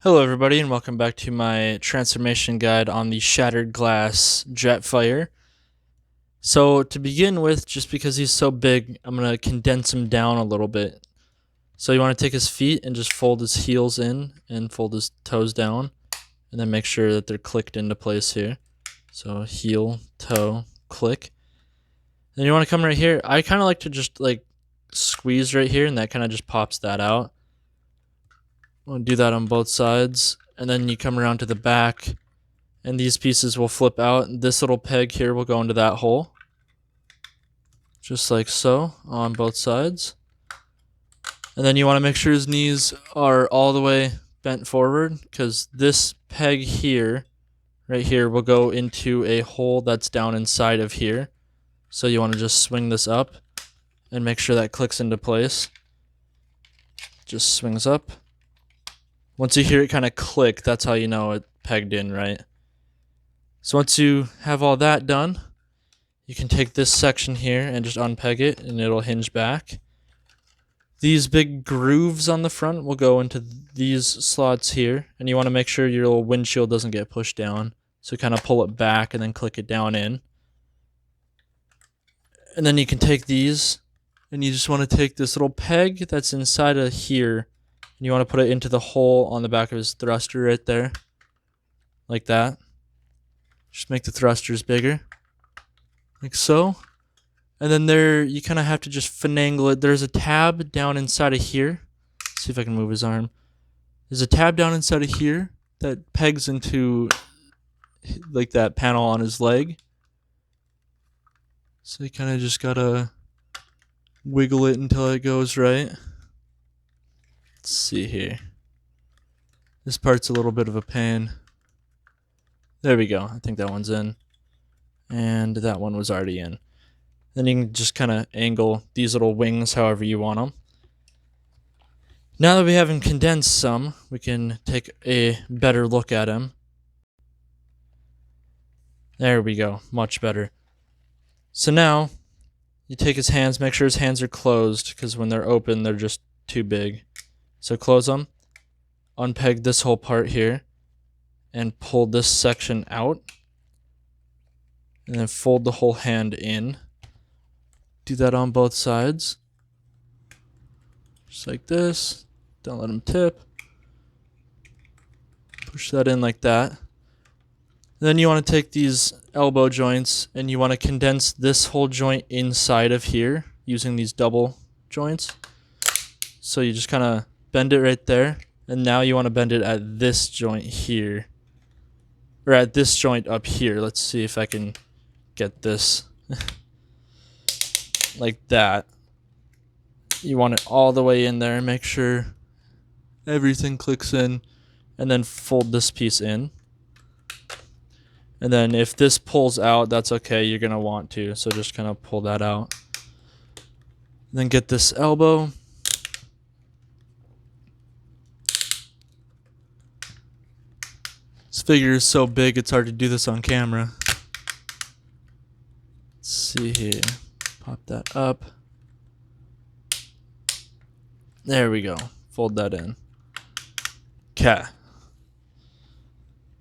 Hello everybody and welcome back to my transformation guide on the shattered glass Jetfire. So to begin with, just because he's so big, I'm going to condense him down a little bit. So you want to take his feet and just fold his heels in and fold his toes down and then make sure that they're clicked into place here. So heel, toe, click. Then you want to come right here. I kind of like to just squeeze right here and that kind of just pops that out. We'll do that on both sides. And then you come around to the back and these pieces will flip out. This little peg here will go into that hole. Just like so on both sides. And then you want to make sure his knees are all the way bent forward because this peg here, right here, will go into a hole that's down inside of here. So you want to just swing this up and make sure that clicks into place. Just swings up. Once you hear it kind of click, that's how you know it pegged in right. So once you have all that done, you can take this section here and just unpeg it and it'll hinge back. These big grooves on the front will go into these slots here, and you want to make sure your little windshield doesn't get pushed down. So kind of pull it back and then click it down in. And then you can take these and you just want to take this little peg that's inside of here and you want to put it into the hole on the back of his thruster right there. Like that. Just make the thrusters bigger. Like so. And then there, you kind of have to just finagle it. There's a tab down inside of here. Let's see if I can move his arm. There's a tab down inside of here that pegs into like that panel on his leg. So you kind of just gotta wiggle it until it goes right. Let's see here. This part's a little bit of a pain. There we go. I think that one's in. And that one was already in. Then you can just kind of angle these little wings however you want them. Now that we have him condensed some, we can take a better look at him. There we go. Much better. So now, you take his hands, make sure his hands are closed, because when they're open, they're just too big. So close them, unpeg this whole part here, and pull this section out, and then fold the whole hand in. Do that on both sides. Just like this. Don't let him tip. Push that in like that. Then you want to take these elbow joints and you want to condense this whole joint inside of here using these double joints. So you just kind of bend it right there. And now you want to bend it at this joint here. Or at this joint up here. Let's see if I can get this. Like that. You want it all the way in there and make sure everything clicks in, and then fold this piece in. And then if this pulls out, that's okay, you're gonna want to, so just kind of pull that out. And then get this elbow. This figure is so big it's hard to do this on camera. Let's see here. Pop that up. There we go. Fold that in. Okay.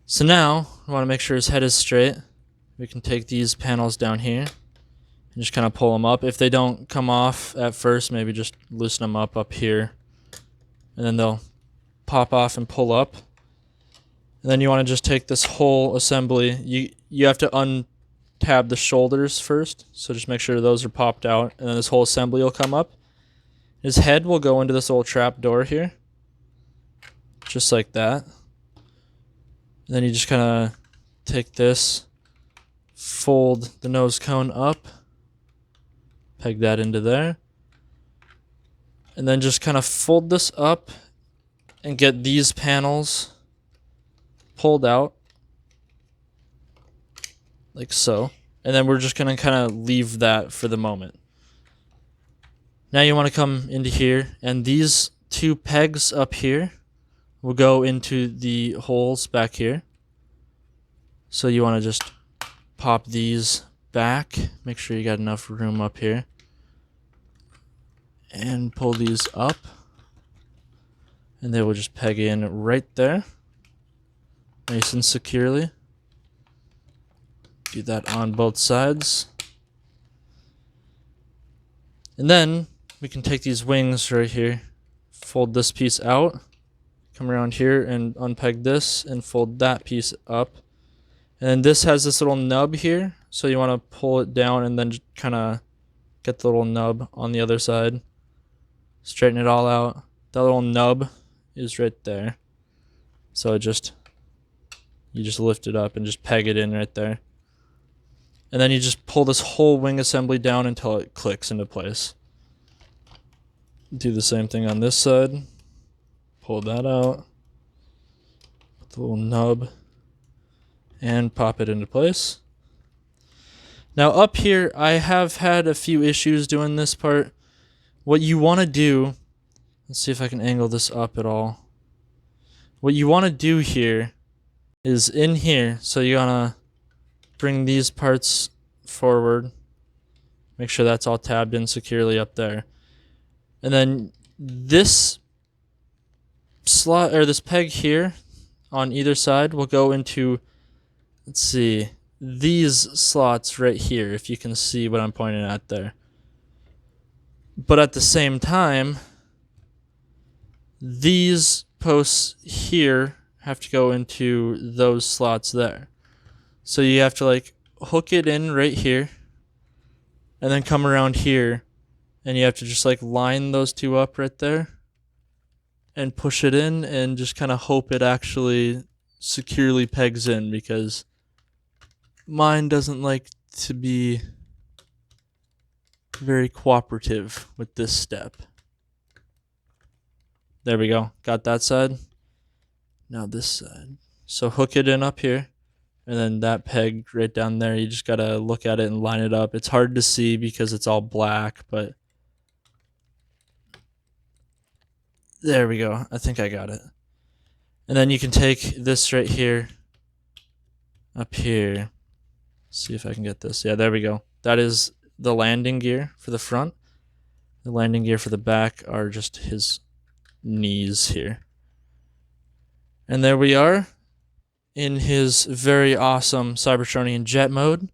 So now, we want to make sure his head is straight. We can take these panels down here and just kind of pull them up. If they don't come off at first, maybe just loosen them up here. And then they'll pop off and pull up. And then you want to just take this whole assembly. You have to untab the shoulders first. So just make sure those are popped out. And then this whole assembly will come up. His head will go into this little trap door here. Just like that. And then you just kind of take this, fold the nose cone up, peg that into there. And then just kind of fold this up and get these panels pulled out. Like so. And then we're just going to kind of leave that for the moment. Now you want to come into here, and these two pegs up here will go into the holes back here. So you want to just pop these back, make sure you got enough room up here, and pull these up. And they will just peg in right there, nice and securely. Do that on both sides. And then we can take these wings right here, fold this piece out, come around here and unpeg this and fold that piece up. And then this has this little nub here, so you want to pull it down and then kind of get the little nub on the other side. Straighten it all out. That little nub is right there. So you just lift it up and just peg it in right there. And then you just pull this whole wing assembly down until it clicks into place. Do the same thing on this side. Pull that out. Put the little nub. And pop it into place. Now up here, I have had a few issues doing this part. What you want to do, let's see if I can angle this up at all. What you want to do here is in here, so you want to bring these parts forward. Make sure that's all tabbed in securely up there. And then this slot, or this peg here on either side will go into, let's see, these slots right here, if you can see what I'm pointing at there. But at the same time, these posts here have to go into those slots there. So you have to like hook it in right here and then come around here, and you have to just like line those two up right there and push it in and just kind of hope it actually securely pegs in, because mine doesn't like to be very cooperative with this step. There we go. Got that side. Now this side. So hook it in up here, and then that peg right down there, you just gotta look at it and line it up. It's hard to see because it's all black, but there we go. I think I got it. And then you can take this right here, up here. See if I can get this. Yeah, there we go. That is the landing gear for the front. The landing gear for the back are just his knees here. And there we are in his very awesome Cybertronian jet mode.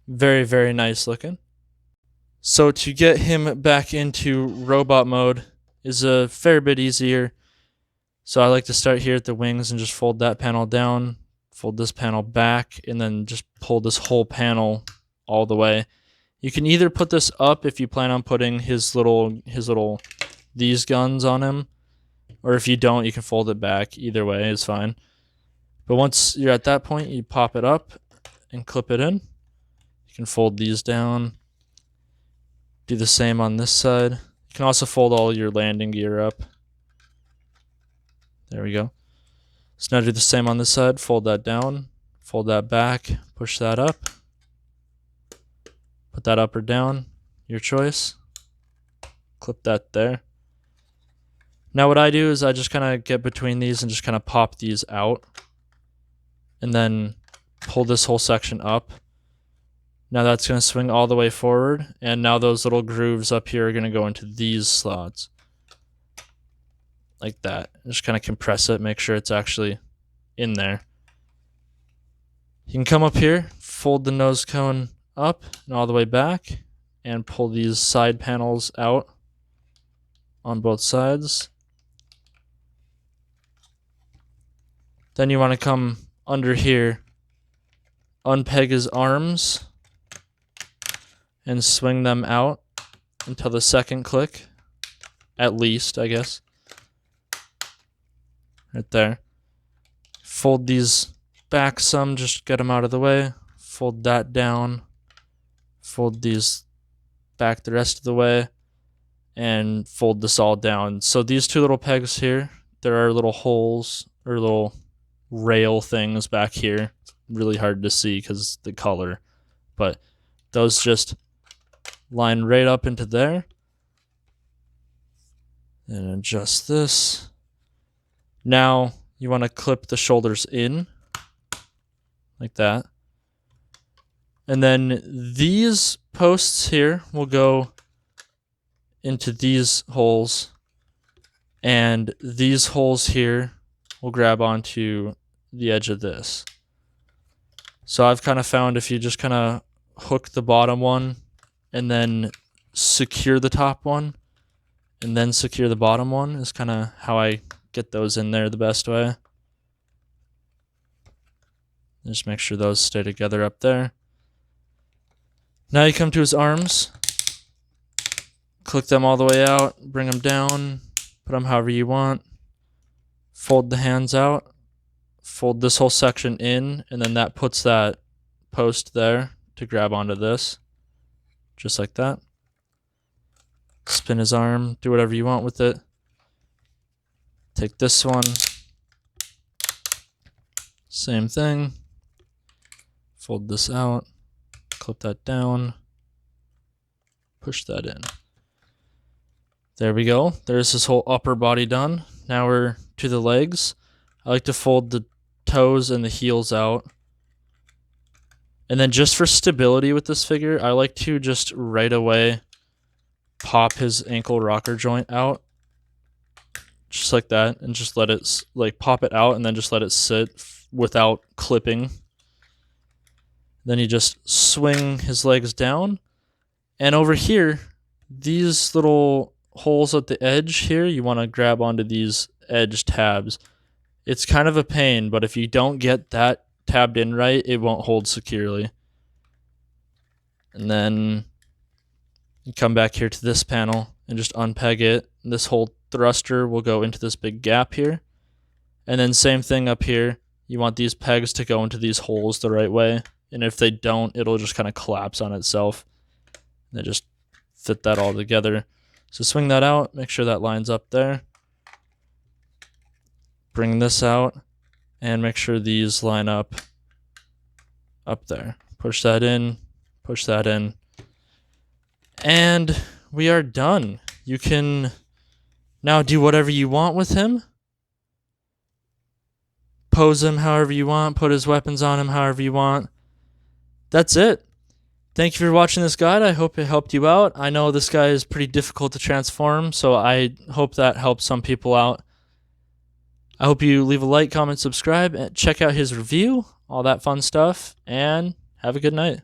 Very, very nice looking. So to get him back into robot mode is a fair bit easier. So I like to start here at the wings and just fold that panel down, fold this panel back, and then just pull this whole panel all the way. You can either put this up if you plan on putting his little these guns on him, or if you don't, you can fold it back. Either way is fine. But once you're at that point, you pop it up and clip it in. You can fold these down. Do the same on this side. You can also fold all your landing gear up. There we go. So now do the same on this side. Fold that down. Fold that back. Push that up. Put that up or down. Your choice. Clip that there. Now what I do is I just kind of get between these and just kind of pop these out. And then pull this whole section up. Now that's going to swing all the way forward. And now those little grooves up here are going to go into these slots. Like that. Just kind of compress it. Make sure it's actually in there. You can come up here, fold the nose cone up and all the way back, and pull these side panels out on both sides. Then you want to come under here, unpeg his arms, and swing them out until the second click, at least, I guess. Right there. Fold these back some, just get them out of the way. Fold that down. Fold these back the rest of the way. And fold this all down. So these two little pegs here, there are little holes, or little rail things back here. It's really hard to see because the color. But those just line right up into there. And adjust this. Now you want to clip the shoulders in like that. And then these posts here will go into these holes, And these holes here will grab onto the edge of this. So I've kind of found if you just kind of hook the bottom one and then secure the top one and then secure the bottom one is kind of how I get those in there the best way. Just make sure those stay together up there. Now you come to his arms, click them all the way out, bring them down, put them however you want, fold the hands out, fold this whole section in, and then that puts that post there to grab onto this, just like that. Spin his arm, do whatever you want with it. Take this one, same thing, fold this out, clip that down, push that in. There we go. There's his whole upper body done. Now we're to the legs. I like to fold the toes and the heels out. And then just for stability with this figure, I like to just right away pop his ankle rocker joint out. Just like that. And just let it, like, pop it out and then just let it sit without clipping. Then you just swing his legs down. And over here, these little holes at the edge here, you want to grab onto these edge tabs. It's kind of a pain, but if you don't get that tabbed in right, it won't hold securely. And then you come back here to this panel and just unpeg it. This whole thruster will go into this big gap here. And then same thing up here. You want these pegs to go into these holes the right way. And if they don't, it'll just kind of collapse on itself. And just fit that all together. So swing that out, make sure that lines up there. Bring this out and make sure these line up there. Push that in, push that in. And we are done. You can now do whatever you want with him. Pose him however you want, put his weapons on him however you want. That's it. Thank you for watching this guide. I hope it helped you out. I know this guy is pretty difficult to transform, so I hope that helps some people out. I hope you leave a like, comment, subscribe, and check out his review, all that fun stuff, and have a good night.